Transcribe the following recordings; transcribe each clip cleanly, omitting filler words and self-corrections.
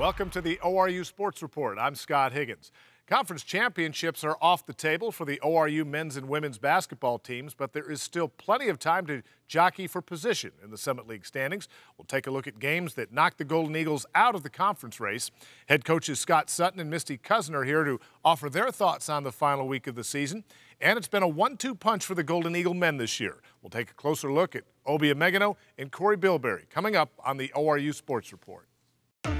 Welcome to the ORU Sports Report. I'm Scott Higgins. Conference championships are off the table for the ORU men's and women's basketball teams, but there is still plenty of time to jockey for position in the Summit League standings. We'll take a look at games that knocked the Golden Eagles out of the conference race. Head coaches Scott Sutton and Misty Cousin are here to offer their thoughts on the final week of the season. And it's been a 1-2 punch for the Golden Eagle men this year. We'll take a closer look at Obi Amegano and Corey Bilberry coming up on the ORU Sports Report.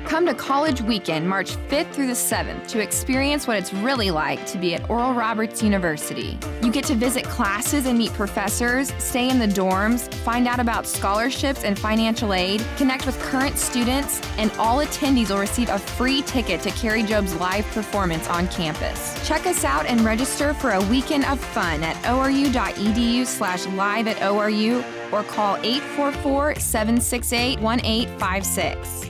Come to College Weekend, March 5th through the 7th, to experience what it's really like to be at Oral Roberts University. You get to visit classes and meet professors, stay in the dorms, find out about scholarships and financial aid, connect with current students, and all attendees will receive a free ticket to Carrie Job's live performance on campus. Check us out and register for a weekend of fun at oru.edu/live@ORU or call 844-768-1856.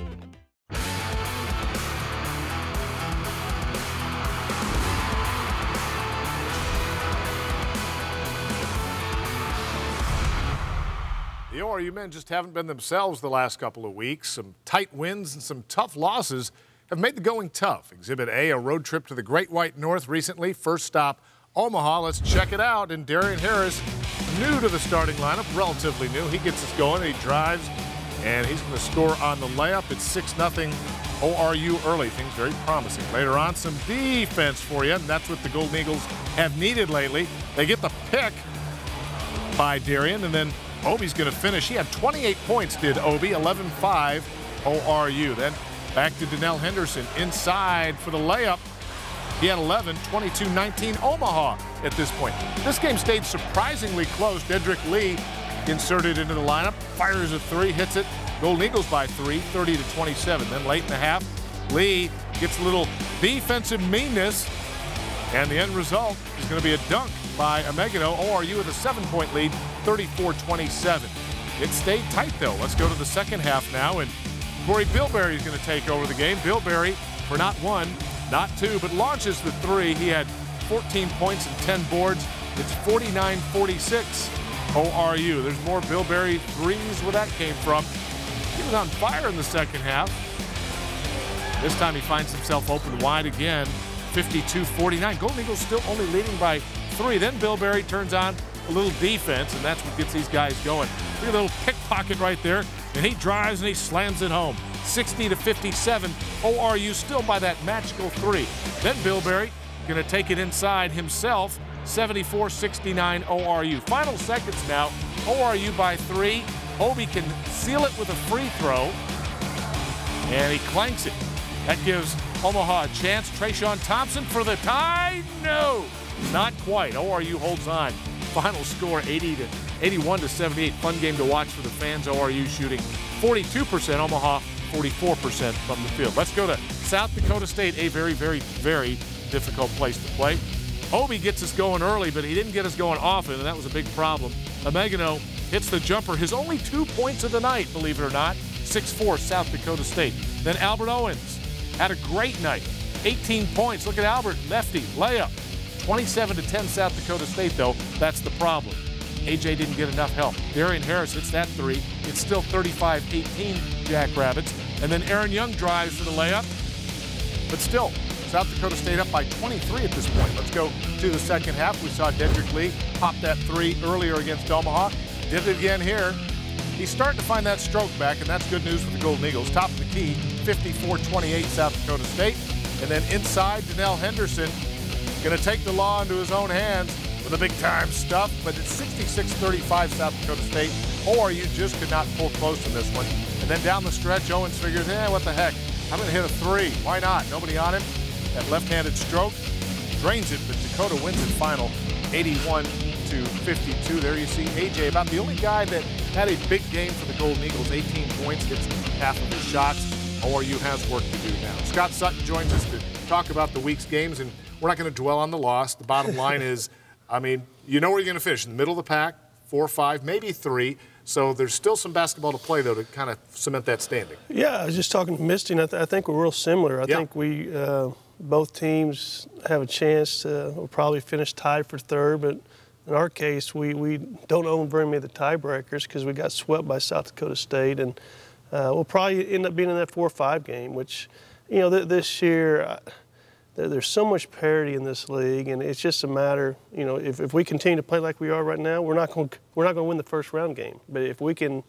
The ORU men just haven't been themselves the last couple of weeks. Some tight wins and some tough losses have made the going tough. Exhibit A, a road trip to the Great White North recently. First stop, Omaha. Let's check it out. And Darian Harris, new to the starting lineup, relatively new. He gets us going. He drives, and he's going to score on the layup. It's 6-0 ORU early. Things very promising. Later on, some defense for you, and that's what the Golden Eagles have needed lately. They get the pick by Darian, and then Obi's going to finish. He had 28 points, did Obi, 11-5 ORU. Then back to Donnell Henderson inside for the layup. He had 11, 22-19 Omaha at this point. This game stayed surprisingly close. Dedrick Lee inserted into the lineup, fires a three, hits it. Golden Eagles by 3, 30-27. Then late in the half, Lee gets a little defensive meanness, and the end result is going to be a dunk by Amegano. ORU with a 7-point lead, 34-27. It stayed tight, though. Let's go to the second half now, and Corey Bilberry is going to take over the game. Bilberry for not one, not two, but launches the three. He had 14 points and 10 boards. It's 49-46 ORU. There's more Bilberry threes where that came from. He was on fire in the second half. This time he finds himself open wide again, 52-49. Golden Eagles still only leading by 3. Then Bilberry turns on a little defense, and that's what gets these guys going. Look at the little pickpocket right there, and he drives and he slams it home. 60-57, ORU still by that magical 3. Then Bilberry going to take it inside himself, 74-69 ORU. Final seconds now, ORU by 3. Obi can seal it with a free throw, and he clanks it. That gives Omaha a chance. Trayshawn Thompson for the tie. No, not quite. ORU holds on. Final score 81-78. Fun game to watch for the fans. ORU shooting 42%, Omaha 44% from the field. Let's go to South Dakota State, a very, very, very difficult place to play. Obi gets us going early, but he didn't get us going often, and that was a big problem. Amegano hits the jumper. His only 2 points of the night, believe it or not. 6-4 South Dakota State. Then Albert Owens had a great night. 18 points. Look at Albert, lefty, layup. 27-10 South Dakota State, though. That's the problem. AJ didn't get enough help. Darian Harris hits that three. It's still 35-18 Jackrabbits. And then Aaron Young drives for the layup. But still, South Dakota State up by 23 at this point. Let's go to the second half. We saw Dedrick Lee pop that three earlier against Omaha. Did it again here. He's starting to find that stroke back, and that's good news for the Golden Eagles. Top of the key, 54-28 South Dakota State. And then inside, Donnell Henderson going to take the law into his own hands with the big-time stuff, but it's 66-35 South Dakota State. ORU just could not pull close in this one. And then down the stretch, Owens figures, what the heck? I'm going to hit a three. Why not? Nobody on him. That left-handed stroke drains it, but Dakota wins it final 81-52. There you see AJ, about the only guy that had a big game for the Golden Eagles. 18 points, hits half of his shots. ORU has work to do now. Scott Sutton joins us to talk about the week's games, and we're not going to dwell on the loss. The bottom line is, I mean, you know where you're going to finish, in the middle of the pack, 4, 5, maybe 3. So there's still some basketball to play, though, to kind of cement that standing. Yeah, I was just talking to Misty, and I think we're real similar. I think we both teams have a chance to we'll probably finish tied for third, but in our case, we don't own very many of the tiebreakers because we got swept by South Dakota State, and we'll probably end up being in that 4-5 game, which You know, this year, there's so much parity in this league, and it's just a matter, you know, if we continue to play like we are right now, we're not going to win the first round game. But if we can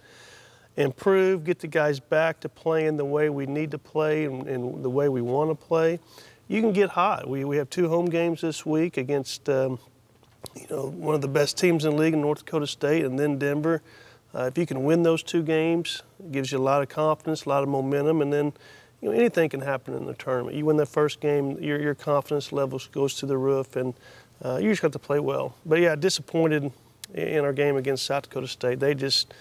improve, get the guys back to playing the way we need to play and the way we want to play, you can get hot. We have 2 home games this week against, you know, one of the best teams in the league in North Dakota State, and then Denver. If you can win those 2 games, it gives you a lot of confidence, a lot of momentum, and then, you know, anything can happen in the tournament. You win that first game, your confidence levels goes to the roof, and you just have to play well. But yeah, disappointed in our game against South Dakota State. They just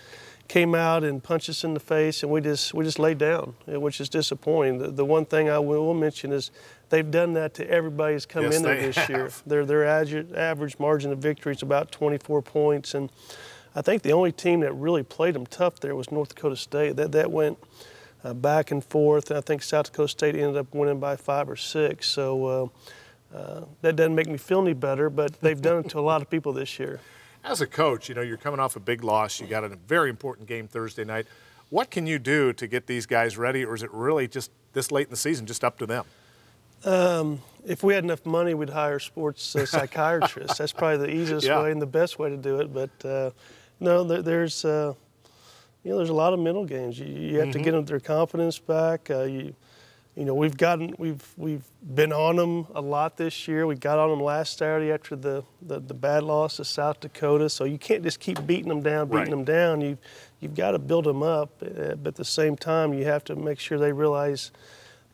came out and punched us in the face, and we just laid down, which is disappointing. The one thing I will mention is they've done that to everybody who's come in there this year. Their average margin of victory is about 24 points, and I think the only team that really played them tough there was North Dakota State. That went back and forth, and I think South Dakota State ended up winning by 5 or 6. So that doesn't make me feel any better, but they've done it to a lot of people this year. As a coach, you know, you're coming off a big loss. You got a very important game Thursday night. What can you do to get these guys ready, or is it really just this late in the season just up to them? If we had enough money, we'd hire sports psychiatrists. That's probably the easiest way and the best way to do it. But no, there's you know, there's a lot of mental games. You have to get them their confidence back. You know, we've been on them a lot this year. We got on them last Saturday after the bad loss to South Dakota. So you can't just keep beating them down. You've got to build them up, but at the same time, you have to make sure they realize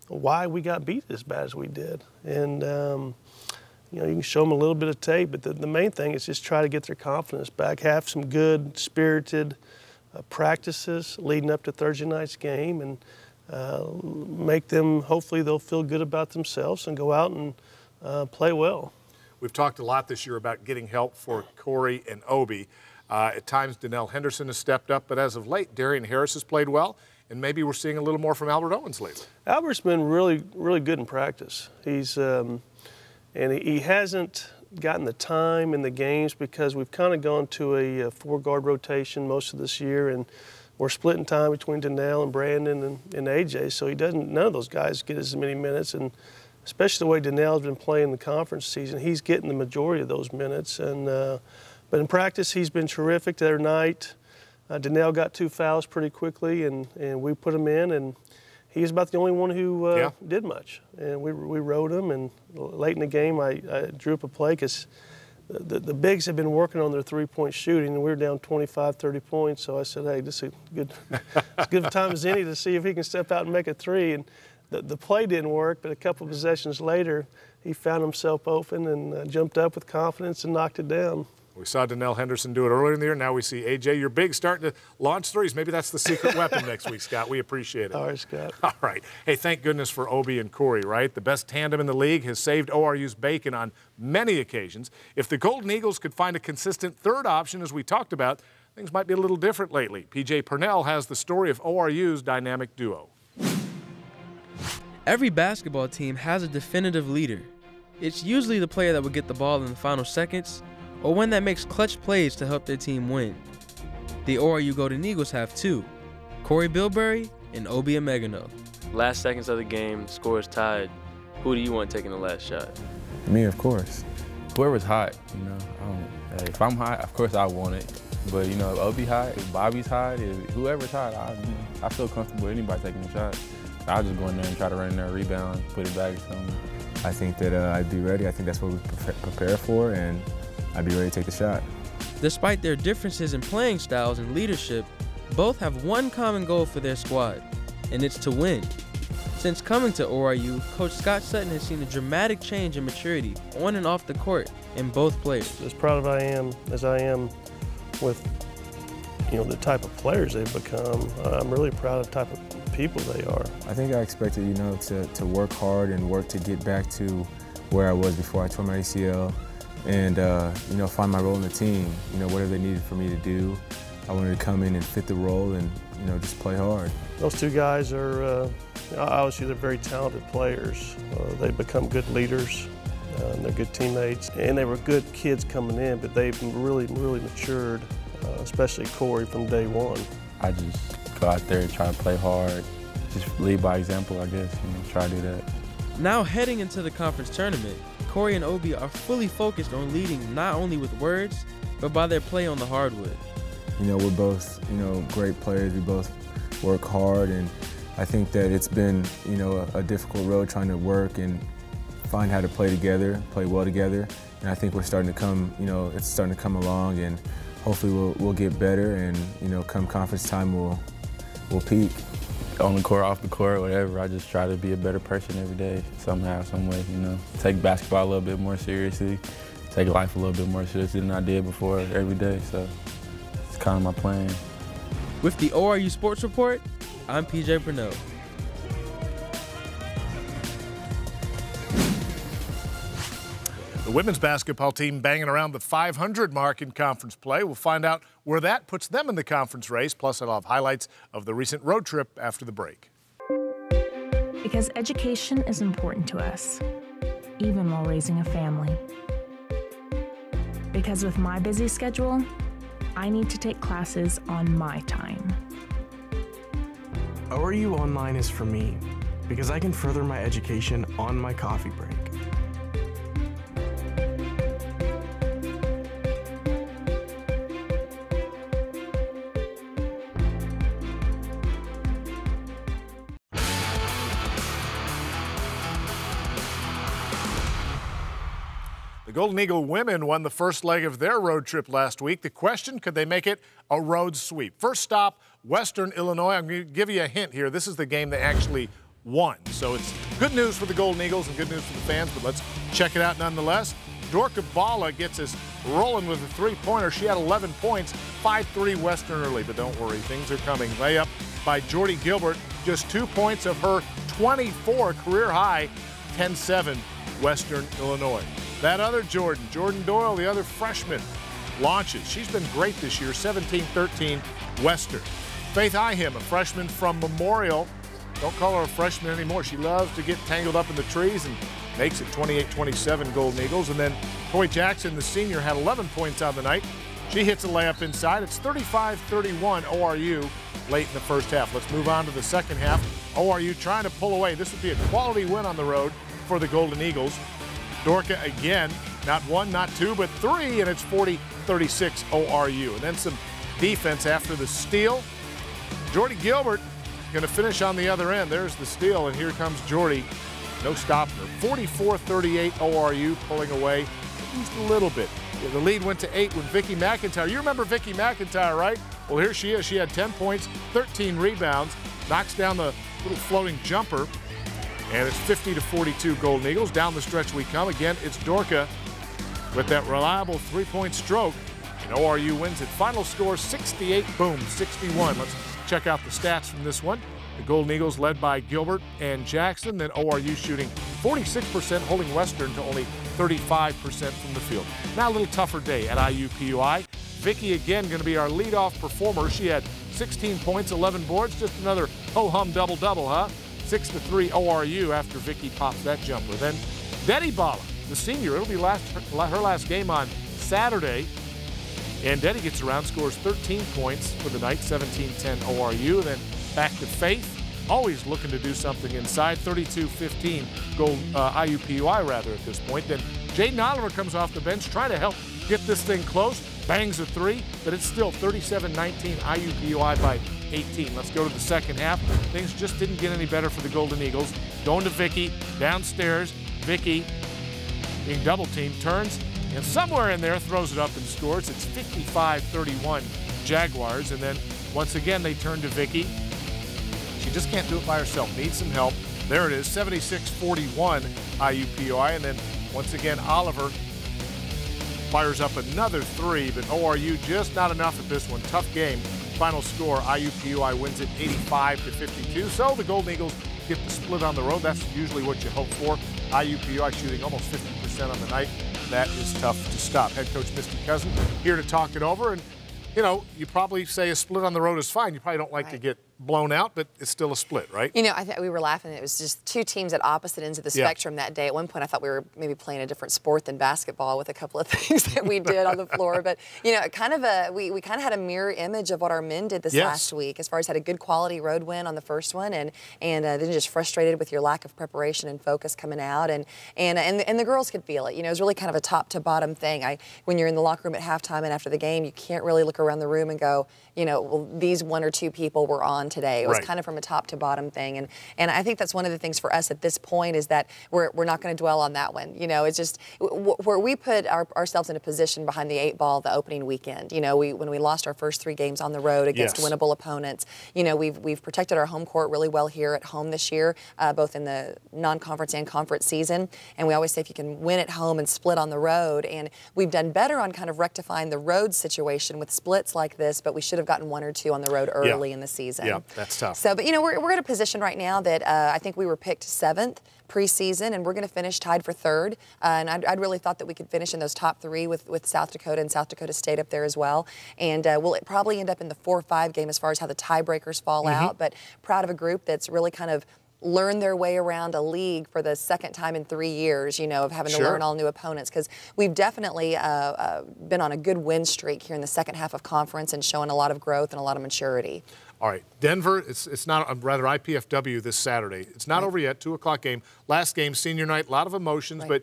why we got beat as bad as we did. And you know, you can show them a little bit of tape, but the main thing is just try to get their confidence back. Have some good, spirited practices leading up to Thursday night's game, and make them, hopefully they'll feel good about themselves and go out and play well. We've talked a lot this year about getting help for Corey and Obi. At times, Donnell Henderson has stepped up, but as of late, Darian Harris has played well, and maybe we're seeing a little more from Albert Owens lately. Albert's been really, really good in practice. He's and he hasn't gotten the time in the games because we've kind of gone to a 4-guard rotation most of this year, and we're splitting time between Donnell and Brandon and AJ, so none of those guys get as many minutes, and especially the way Donnell's been playing the conference season, he's getting the majority of those minutes. And but in practice, he's been terrific. The other night, Donnell got 2 fouls pretty quickly, and we put him in, and he was about the only one who did much. And we rode him, and late in the game, I drew up a play because the bigs have been working on their 3-point shooting, and we were down 25, 30 points. So I said, hey, this is as good a time as any to see if he can step out and make a 3. And the play didn't work, but a couple of possessions later, he found himself open and jumped up with confidence and knocked it down. We saw Donnell Henderson do it earlier in the year. Now we see AJ, your big, starting to launch threes. Maybe that's the secret weapon next week, Scott. We appreciate it. All right, Scott. All right. Hey, thank goodness for Obi and Corey, right? The best tandem in the league has saved ORU's bacon on many occasions. If the Golden Eagles could find a consistent third option, as we talked about, things might be a little different lately. PJ Purnell has the story of ORU's dynamic duo. Every basketball team has a definitive leader. It's usually the player that will get the ball in the final seconds, or one that makes clutch plays to help their team win. The ORU Golden Eagles have 2, Corey Bilberry and Obi Emegano. Last seconds of the game, score is tied. Who do you want taking the last shot? Me, of course. Whoever's hot, you know. If I'm hot, of course I want it. But, you know, if Obi hot, if Bobby's hot, if whoever's hot, I feel comfortable with anybody taking the shot. I'll just go in there and try to run in there, rebound, put it back or something. I think that I'd be ready. I think that's what we prepare for, and I'd be ready to take the shot. Despite their differences in playing styles and leadership, both have one common goal for their squad, and it's to win. Since coming to ORU, Coach Scott Sutton has seen a dramatic change in maturity on and off the court in both players. As proud as I am with, you know, the type of players they've become, I'm really proud of the type of people they are. I think I expected, you know, to work hard and work to get back to where I was before I tore my ACL. And, you know, find my role in the team, you know, whatever they needed for me to do. I wanted to come in and fit the role and, you know, just play hard. Those 2 guys are, obviously they're very talented players. They've become good leaders, they're good teammates, and they were good kids coming in, but they've really, really matured, especially Corey from day one. I just go out there and try to play hard, just lead by example, I guess. You know, try to do that. Now heading into the conference tournament, Corey and Obi are fully focused on leading not only with words, but by their play on the hardwood. You know, we're both, great players. We both work hard, and I think that it's been, a difficult road trying to work and find how to play together, play well together. And I think we're starting to come, it's starting to come along, and hopefully we'll get better, and, come conference time, we'll peak. On the court, off the court, whatever, I just try to be a better person every day, somehow, some way, Take basketball a little bit more seriously, take life a little bit more seriously than I did before every day, so it's kind of my plan. With the ORU Sports Report, I'm PJ Pernod. The women's basketball team banging around the 500 mark in conference play. We'll find out where that puts them in the conference race. Plus, I'll have highlights of the recent road trip after the break. Because education is important to us, even while raising a family. Because with my busy schedule, I need to take classes on my time. ORU Online is for me, because I can further my education on my coffee break. The Golden Eagle women won the first leg of their road trip last week. The question, could they make it a road sweep? First stop, Western Illinois. I'm going to give you a hint here. This is the game they actually won. So it's good news for the Golden Eagles and good news for the fans, but let's check it out nonetheless. Dorka Bala gets us rolling with a three-pointer. She had 11 points, 5-3 Western early, but don't worry, things are coming. Layup by Jordy Gilbert, just 2 points of her 24 career high, 10-7 Western Illinois. That other Jordan Doyle, the other freshman, launches. She's been great this year, 17-13 Western. Faith Iham, a freshman from Memorial. Don't call her a freshman anymore. She loves to get tangled up in the trees and makes it 28-27 Golden Eagles. And then Toy Jackson, the senior, had 11 points on the night. She hits a layup inside. It's 35-31 ORU late in the first half. Let's move on to the second half. ORU trying to pull away. This would be a quality win on the road for the Golden Eagles. Dorka again, not one, not two, but three, and it's 40-36 ORU. And then some defense after the steal. Jordy Gilbert going to finish on the other end. There's the steal, and here comes Jordy. No stopping her. 44-38 ORU, pulling away just a little bit. Yeah, the lead went to 8 with Vicky McIntyre. You remember Vicky McIntyre, right? Well, here she is. She had 10 points, 13 rebounds, knocks down the little floating jumper. And it's 50-42 Golden Eagles. Down the stretch we come. Again, it's Dorka with that reliable three-point stroke. And ORU wins it. Final score 68, boom, 61. Let's check out the stats from this one. The Golden Eagles led by Gilbert and Jackson. Then ORU shooting 46%, holding Western to only 35% from the field. Now a little tougher day at IUPUI. Vicky again going to be our leadoff performer. She had 16 points, 11 boards. Just another ho-hum double-double, huh? 6-3 ORU after Vicky pops that jumper. Then Deddy Bala, the senior, it'll be her last game on Saturday. And Deddy gets around, scores 13 points for the night, 17-10 ORU. Then back to Faith, always looking to do something inside, 32-15 IUPUI rather at this point. Then Jaden Oliver comes off the bench, trying to help get this thing close, bangs a three, but it's still 37-19 IUPUI by 18. Let's go to the second half. Things just didn't get any better for the Golden Eagles. Going to Vicky, downstairs. Vicky, being double teamed, turns, and somewhere in there throws it up and scores. It's 55-31 Jaguars. And then once again, they turn to Vicky. She just can't do it by herself. Needs some help. There it is, 76-41 IUPUI. And then once again, Oliver fires up another three, but ORU just not enough at this one. Tough game. Final score, IUPUI wins it 85-52. So the Golden Eagles get the split on the road. That's usually what you hope for. IUPUI shooting almost 50% on the night. That is tough to stop. Head coach Misty Cousin here to talk it over. And, you know, you probably say a split on the road is fine. You probably don't like to get blown out, but it's still a split, right? You know, I thought we were laughing. It was just two teams at opposite ends of the spectrum that day. At one point, I thought we were maybe playing a different sport than basketball with a couple of things that we did on the floor. But, you know, we kind of had a mirror image of what our men did this last week, as far as had a good quality road win on the first one, and then just frustrated with your lack of preparation and focus coming out. And the girls could feel it. You know, it was really kind of a top to bottom thing. When you're in the locker room at halftime and after the game, you can't really look around the room and go, you know, well, these one or two people were on today. It was kind of from a top to bottom thing. And I think that's one of the things for us at this point is that we're not going to dwell on that one. You know, it's just where we put ourselves in a position behind the 8 ball the opening weekend. You know, when we lost our first 3 games on the road against winnable opponents, you know, we've protected our home court really well here at home this year, both in the non-conference and conference season. And we always say if you can win at home and split on the road, and we've done better on kind of rectifying the road situation with splits like this, but we should have gotten 1 or 2 on the road early in the season. Yeah, that's tough. So, but you know, we're in a position right now that I think we were picked 7th preseason, and we're going to finish tied for 3rd. And I'd really thought that we could finish in those top 3 with South Dakota and South Dakota State up there as well. And we'll probably end up in the 4-5 game as far as how the tiebreakers fall out. But proud of a group that's really kind of learn their way around a league for the 2nd time in 3 years, you know, of having to learn all new opponents, because we've definitely been on a good win streak here in the second half of conference and showing a lot of growth and a lot of maturity. All right, Denver, it's not, rather IPFW this Saturday. It's not over yet, 2 o'clock game. Last game, senior night, a lot of emotions, but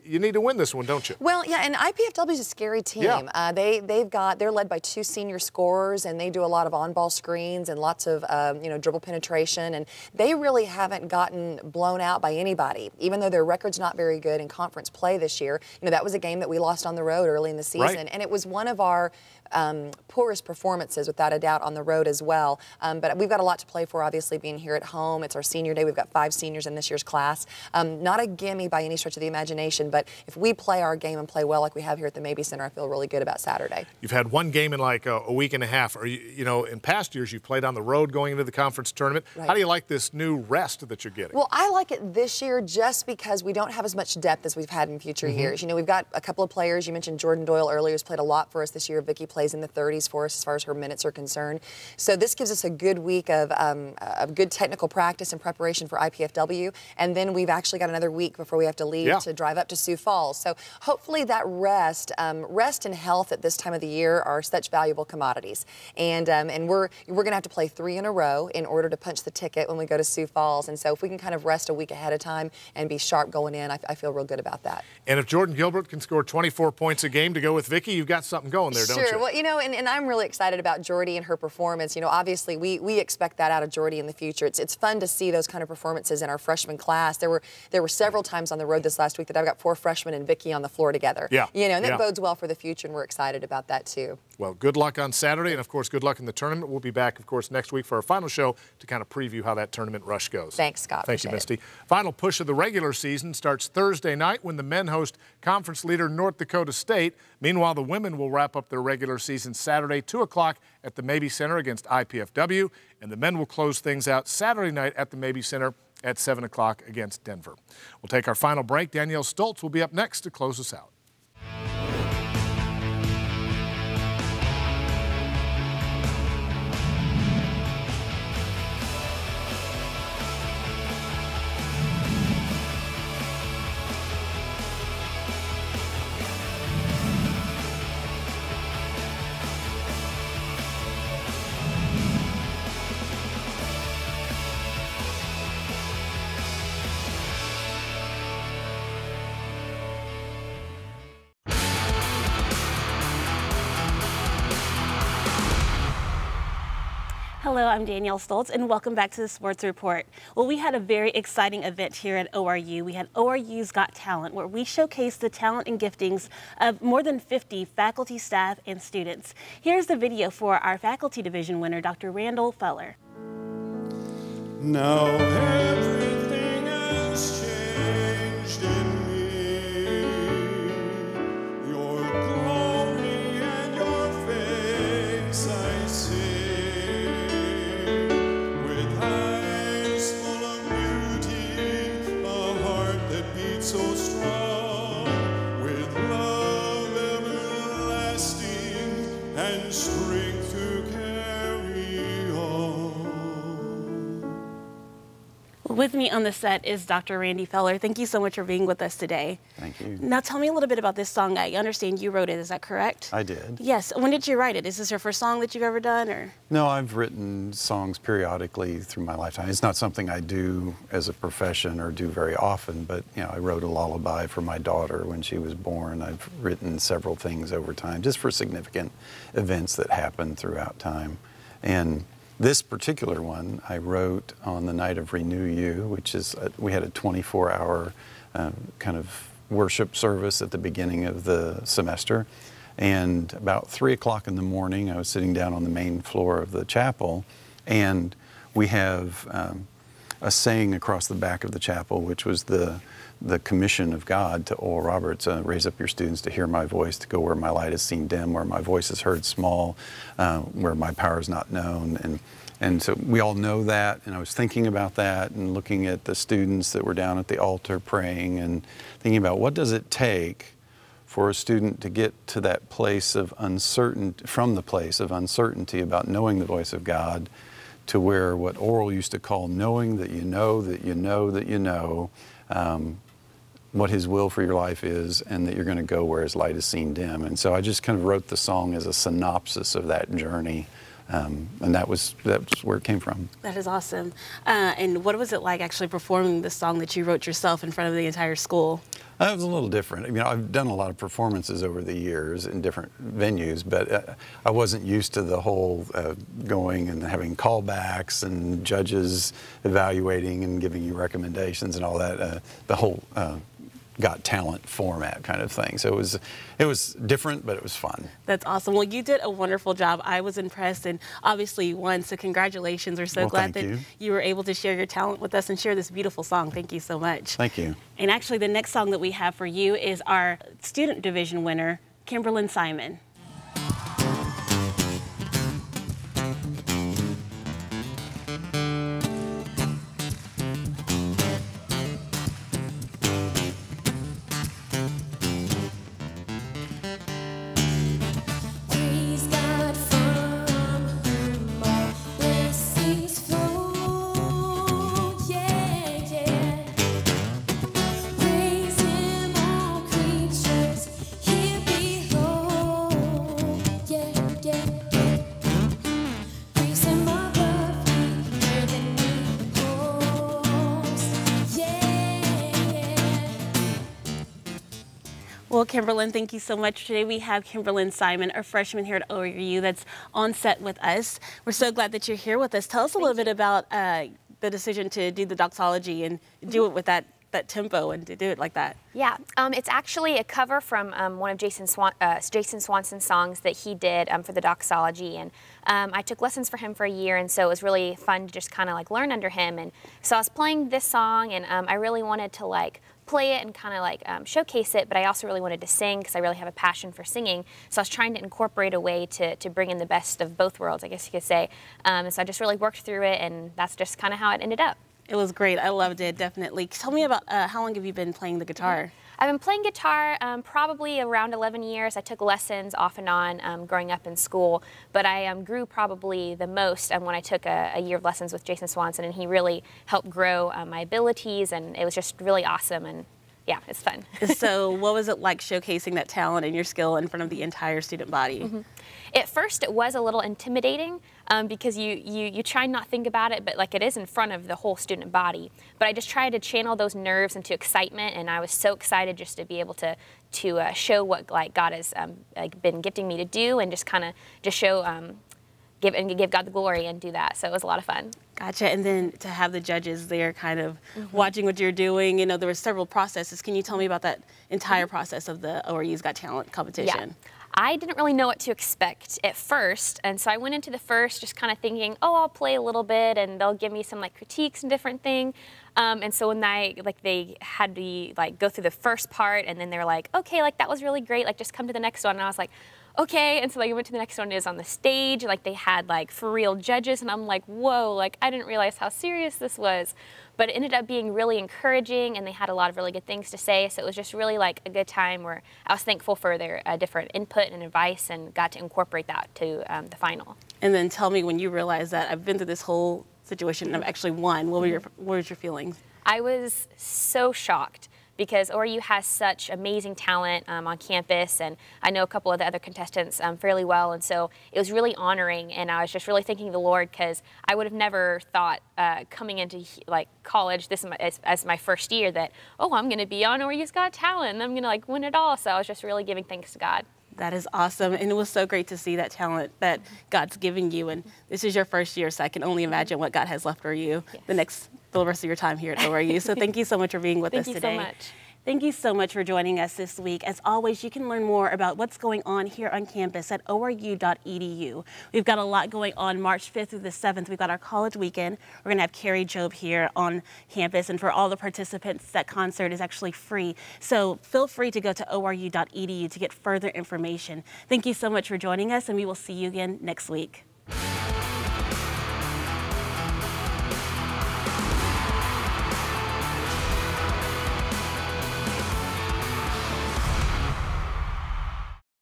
you need to win this one, don't you? Well, yeah, and IPFW is a scary team. Yeah. They're led by 2 senior scorers, and they do a lot of on-ball screens and lots of you know, dribble penetration, and they really haven't gotten blown out by anybody, even though their record's not very good in conference play this year. You know, that was a game that we lost on the road early in the season, and it was one of our poorest performances, without a doubt, on the road as well. But we've got a lot to play for, obviously, being here at home. It's our senior day. We've got 5 seniors in this year's class. Not a gimme by any stretch of the imagination, but if we play our game and play well like we have here at the Mabee Center, I feel really good about Saturday. You've had 1 game in like a week and a half. Are you know, in past years, you've played on the road going into the conference tournament. How do you like this new rest that you're getting? Well, I like it this year just because we don't have as much depth as we've had in future years. You know, we've got a couple of players. You mentioned Jordan Doyle earlier, who's played a lot for us this year. Vicky plays in the 30s for us as far as her minutes are concerned. So this gives us a good week of good technical practice and preparation for IPFW. And then we've actually got another week before we have to leave to drive up to Sioux Falls. So hopefully that rest and health at this time of the year are such valuable commodities. And we're going to have to play 3 in a row in order to punch the ticket when we go to Sioux Falls. And so if we can kind of rest a week ahead of time and be sharp going in, I feel real good about that. And if Jordan Gilbert can score 24 points a game to go with Vicky, you've got something going there, don't you? Sure. Well, you know, and I'm really excited about Jordy and her performance. You know, obviously we expect that out of Jordy in the future. It's fun to see those kind of performances in our freshman class. There were several times on the road this last week that I've got 4 freshmen and Vicky on the floor together. You know, and that bodes well for the future, and we're excited about that too. Well, good luck on Saturday, and of course, good luck in the tournament. We'll be back, of course, next week for our final show to kind of preview how that tournament rush goes. Thanks, Scott. Thank you, Misty. Final push of the regular season starts Thursday night when the men host conference leader North Dakota State. Meanwhile, the women will wrap up their regular season Saturday, 2 o'clock at the Mabee Center against IPFW, and the men will close things out Saturday night at the Mabee Center at 7 o'clock against Denver. We'll take our final break. Danielle Stoltz will be up next to close us out. Hello, I'm Danielle Stoltz, and welcome back to the Sports Report. Well, we had a very exciting event here at ORU. We had ORU's Got Talent, where we showcased the talent and giftings of more than 50 faculty, staff, and students. Here's the video for our faculty division winner, Dr. Randall Feller. Now everything has changed in me. Your glory and your face I see. So strong, with love everlasting and strength to carry on. With me on the set is Dr. Randy Feller. Thank you so much for being with us today. Thank you. Now tell me a little bit about this song. I understand you wrote it, is that correct? I did. Yes. When did you write it? Is this your first song that you've ever done, or? No, I've written songs periodically through my lifetime. It's not something I do as a profession or do very often, but you know, I wrote a lullaby for my daughter when she was born. I've written several things over time, just for significant events that happen throughout time. And this particular one I wrote on the night of Renew You, which is, we had a 24-hour kind of worship service at the beginning of the semester. And about 3 o'clock in the morning, I was sitting down on the main floor of the chapel, and we have a saying across the back of the chapel, which was the commission of God to Oral Roberts, raise up your students to hear my voice, to go where my light is seen dim, where my voice is heard small, where my power is not known. And so we all know that, and I was thinking about that and looking at the students that were down at the altar praying and thinking about what does it take for a student to get to that place of uncertainty, from the place of uncertainty about knowing the voice of God, to where what Oral used to call knowing that you know that you know that you know what His will for your life is, and that you're going to go where His light is seen dim. And so I just kind of wrote the song as a synopsis of that journey, and that's where it came from. That is awesome. And what was it like actually performing this song that you wrote yourself in front of the entire school? It was a little different. I mean, I've done a lot of performances over the years in different venues, but I wasn't used to the whole going and having callbacks and judges evaluating and giving you recommendations and all that. The whole Got Talent format kind of thing. So it was different, but it was fun. That's awesome. Well, you did a wonderful job. I was impressed, and obviously you won, so congratulations. We're so glad that you were able to share your talent with us and share this beautiful song. Thank you so much. Thank you. And actually, the next song that we have for you is our student division winner, Kimberlyn Simon. Well, Kimberlyn, thank you so much. Today we have Kimberlyn Simon, a freshman here at ORU that's on set with us. We're so glad that you're here with us. Tell us a little bit about the decision to do the doxology and do it with that tempo and to do it like that. Yeah, it's actually a cover from one of Jason Swanson's songs that he did for the doxology, and I took lessons for him for a year, and so it was really fun to just kind of like learn under him. And so I was playing this song, and I really wanted to like play it and kind of like showcase it, but I also really wanted to sing because I really have a passion for singing. So I was trying to incorporate a way to bring in the best of both worlds, I guess you could say. And so I just really worked through it, and that's just kind of how it ended up. It was great. I loved it, definitely. Tell me about how long have you been playing the guitar? I've been playing guitar probably around 11 years. I took lessons off and on growing up in school, but I grew probably the most when I took a year of lessons with Jason Swanson, and he really helped grow my abilities, and it was just really awesome, and yeah, it's fun. So what was it like showcasing that talent and your skill in front of the entire student body? Mm-hmm. At first it was a little intimidating because you try not to think about it, but like it is in front of the whole student body. But I just tried to channel those nerves into excitement, and I was so excited just to be able to show what like God has been gifting me to do, and just kind of just show give God the glory and do that. So it was a lot of fun. Gotcha. And then to have the judges there kind of watching what you're doing, you know, there were several processes. Can you tell me about that entire process of the ORU's Got Talent competition? Yeah. I didn't really know what to expect at first, and so I went into the first just kind of thinking, oh, I'll play a little bit and they'll give me some like critiques and different thing. And so when they had to like go through the first part, and then they're like, okay, like that was really great, like just come to the next one. And I was like, okay. And so like, I went to the next one. It was on the stage, like they had like for real judges, and I'm like, whoa, like I didn't realize how serious this was. But it ended up being really encouraging, and they had a lot of really good things to say. So it was just really like a good time where I was thankful for their different input and advice, and got to incorporate that to the final. And then tell me when you realized that I've been through this whole situation and actually won. What was your feelings? I was so shocked because ORU has such amazing talent on campus, and I know a couple of the other contestants fairly well, and so it was really honoring, and I was just really thanking the Lord because I would have never thought coming into like college, this is as my first year, that, oh, I'm going to be on ORU's Got Talent, and I'm going to like win it all. So I was just really giving thanks to God. That is awesome, and it was so great to see that talent that God's giving you, and this is your first year, so I can only imagine what God has left for you the rest of your time here at ORU. So thank you so much for being with us today. Thank you so much. Thank you so much for joining us this week. As always, you can learn more about what's going on here on campus at oru.edu. We've got a lot going on March 5th through the 7th. We've got our college weekend. We're going to have Carrie Job here on campus, and for all the participants, that concert is actually free. So feel free to go to oru.edu to get further information. Thank you so much for joining us, and we will see you again next week.